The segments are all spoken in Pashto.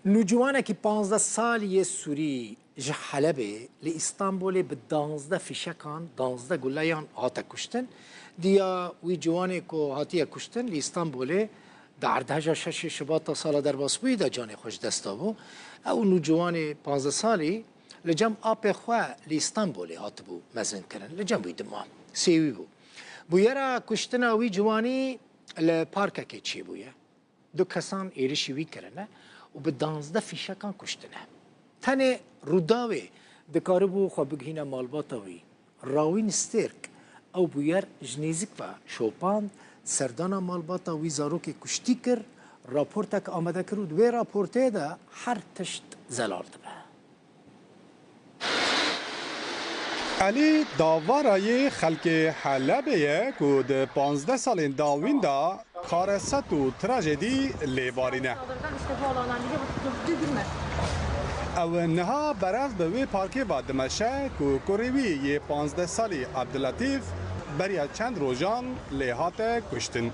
نوجوانك 15 سالي سوري جه حلبة لإسطنبول بالدانزده في شكان دانزده قلايان هاتا كشتن ديا وي جوانيكو هاتيا كشتن لإسطنبول دعردهجا شش شباط سالا در باسبوي دا جاني خوش دستابو او نوجواني 15 سالي لجم آب خواه لإسطنبول هاتبو مزن کرن لجم بيدما سيوي بو بويرا كشتنا وي جواني لپاركا كي چي بويا دو كسان ايرشي وي کرنه و به 12 فیشکان کشتنه تنه روداوی دکاربو خو بگهینا مالباتاوی راوین سترک او بویر جنیزیک و شوپان سردانا مالباتاوی زاروک کشتی کر راپورتک آمده کرد و راپورته ده هر تشت زلال ده علی داوارای خلک حلبه که ده 15 سالین داوین دا کارست و تراژدی لیوارینه او نها برف به وی پارکی با دمشه که کوریوی یه 15 سالی عبداللطیف بریا چند روزان لیهات کشتن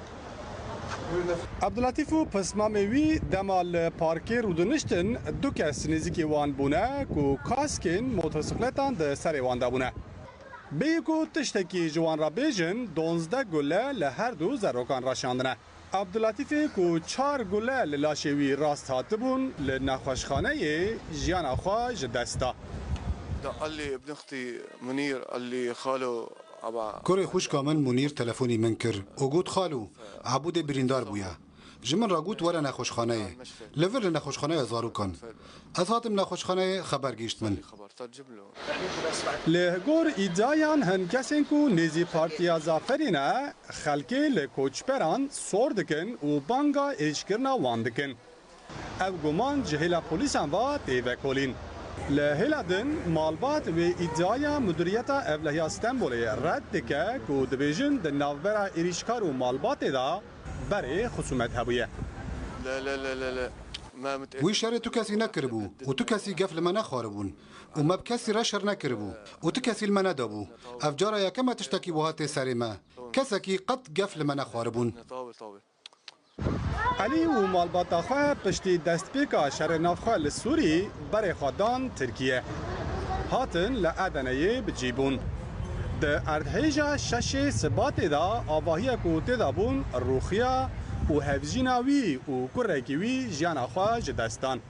عبداللطیف و پسمامیوی دمال پارکی رودنشتن دو کس نزیکی وان بونه که کاسکین موتورسیکلتان ده سر وان دا بونه بیکو تشتکی جوان را بیجن 12 گله لهر دو زروکان راشاندنه عبداللطیف کو 4 گله للاشوی راست هاتبون لنخوشخانه جیان خوا جدستا قال لي ابن اختي منير قال لي خاله كوري خوش كامل منير تلفوني منكر وقود خالو عبود بريندار بويا جمن راقوت ولا نخوشخانه لفر نخوشخانه زارو كان از هاتم نخوشخانه خبر گیشت من لهگور ایدایان هنکسین کو نزی پارتیا زافرینه خلکی لکوچپران سور دکن و بانگا ایشکرنا وان دکن او گمان جهیلا پولیسان و تیوه کولین لهلادن مالبات و ایدایا مدیریت اولهی استانبول رد دکه کو دبیجن د ناوبرا ایریشکار و مالبات دا برای خصومت هبویه لا لا لا لا لا ما متأكد وی شر تو کسی نکربو و تو کسی قفل ما نخاربون و ما بکسی را شر نکربو و تو کسی المنا دابو افجارا یا کما تشتکی بوهات سری ما کسکی قط قفل ما نخاربون علی و مالبات خواه پشتی دستپیکا شر نافخواه لسوری برای خودان ترکیه هاتن لعدنه بجیبون ده اردهیجا شش سبات دا آواهی کوته دا بون روخیا و هفجیناوی و کرکیوی جیان خواه جدستان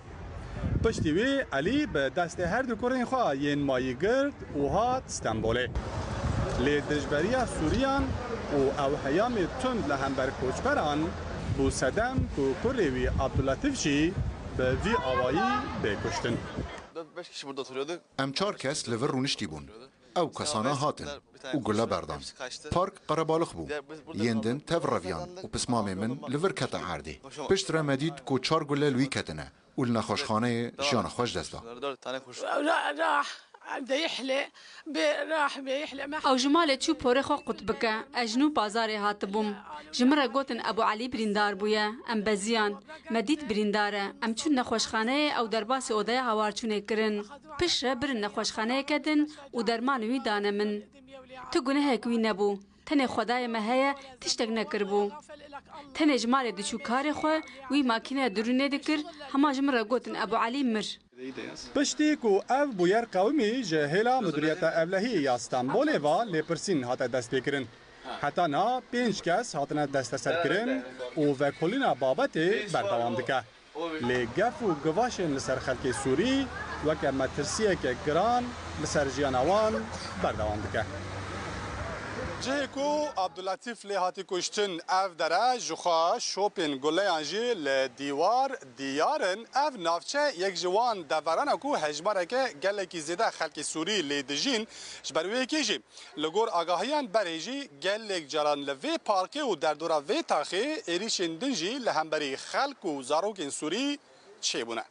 پشتی وی علی به دست هر دو کرین خواه ین مایی گرد و هات استانبوله لی دجبریا سوریان و او حیام تند لهمبر کوچپران بو صدم کو کروی عبداللطیف جی به وی آوایی بکشتن ام 4 کس لور رونشتی بون او کسانا هاتن و گله بردان پارک قربالخ بو یندن تفرویان و پسمام من لور کتا عردی پشت را مدید کو 4 گله لوی کتنه و لنخوشخانه جان خوش دستا او جمال چو پوره خو قطبکه اجنو بازار هاتبوم جمره گوتن ابو علی بریندار بویا ام بزیان مدید برینداره ام چون نخوشخانه او درباس اودای هوار چونه کرن پشره برن نخوشخانه کدن و درمانوی دانه من تو گنه هکوی نبو تنه خدای مهیا تشتگ نکربو تنه جمال دچو کار خو وی ماکینه درونه دکر هما جمره گوتن ابو علی مر پشتی کو او بویر قومی جهیلا مدیریت اولهی یا استانبول و لپرسین هات دست بکرن حتی نا 5 کس هاتنه دست سر کرن و کلینا بابت بردوام دکه لگف و گواشن لسر خلک سوری و که مترسیه که گران لسر جیانوان بردوام دکه جهکو عبداللطیف لهاتی کشتن اف دره جخوا شوپین گله انجی لدیوار دیارن اف نافچه یک جوان دوران کو هجماره که گله کی زیده خلک سوری لیدجین جبروی کیجی لگور آگاهیان بریجی گله جران لوی پارکی و در دورا وی تاخی ایریشن دنجی لهمبری خلک و زاروکین سوری چه بونه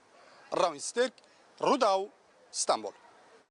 راوین سترک روداو استانبول